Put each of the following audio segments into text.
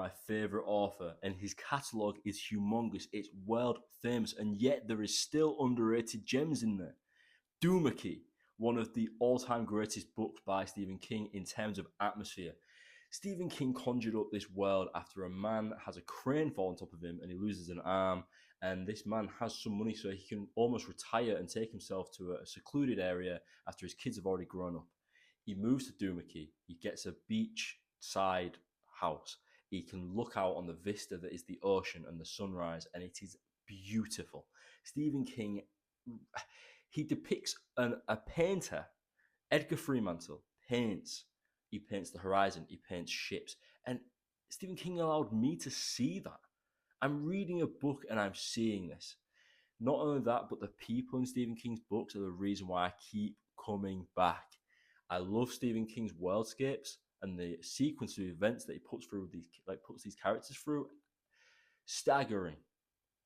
my favorite author, and his catalogue is humongous. It's world famous, and yet there is still underrated gems in there. Doomickey, one of the all-time greatest books by Stephen King in terms of atmosphere. Stephen King conjured up this world after a man has a crane fall on top of him and he loses an arm. And this man has some money so he can almost retire and take himself to a secluded area after his kids have already grown up. He moves to Doomickey. He gets a beachside house. He can look out on the vista that is the ocean and the sunrise, and it is beautiful. Stephen King, he depicts a painter, Edgar Fremantle, paints. He paints the horizon, he paints ships. And Stephen King allowed me to see that. I'm reading a book and I'm seeing this. Not only that, but the people in Stephen King's books are the reason why I keep coming back. I love Stephen King's worldscapes and the sequence of events that he puts these characters through. Staggering.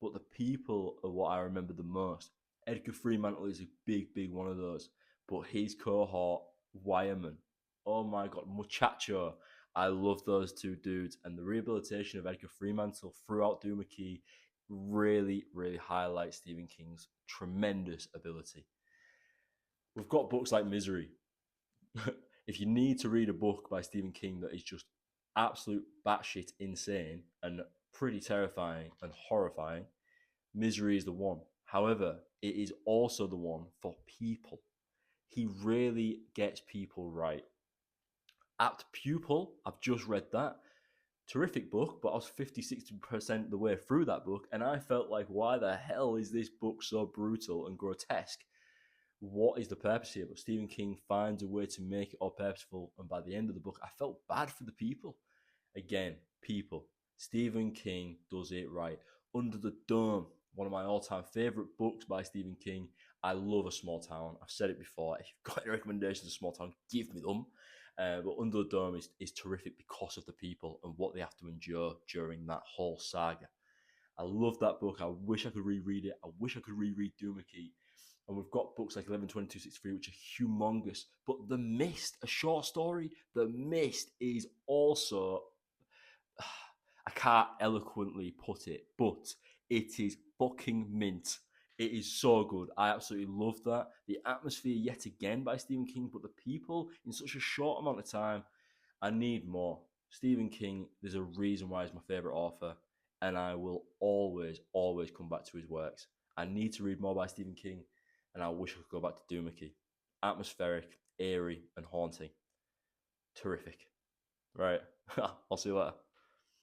But the people are what I remember the most. Edgar Fremantle is a big one of those. But his cohort, Wireman, oh my god, Muchacho. I love those two dudes, and the rehabilitation of Edgar Fremantle throughout Doomickey really highlights Stephen King's tremendous ability. We've got books like Misery. If you need to read a book by Stephen King that is just absolute batshit insane and pretty terrifying and horrifying, Misery is the one. However, it is also the one for people. He really gets people right. Apt Pupil, I've just read that. Terrific book, but I was 50-60% the way through that book, and I felt like, why the hell is this book so brutal and grotesque? What is the purpose here? But Stephen King finds a way to make it all purposeful, and by the end of the book, I felt bad for the people. Again, people. Stephen King does it right. Under the Dome, one of my all-time favourite books by Stephen King. I love A Small Town. I've said it before. If you've got any recommendations of Small Town, give me them. But Under the Dome is terrific because of the people and what they have to endure during that whole saga. I love that book. I wish I could reread it. I wish I could reread Doomickey. And we've got books like 11/22/63, which are humongous. But The Mist, a short story, The Mist is also, I can't eloquently put it, but it is fucking mint. It is so good. I absolutely love that. The atmosphere, yet again, by Stephen King, but the people in such a short amount of time. I need more. Stephen King, there's a reason why he's my favourite author, and I will always come back to his works. I need to read more by Stephen King, and I wish I could go back to Doomickey. Atmospheric, eerie, and haunting. Terrific. Right. I'll see you later.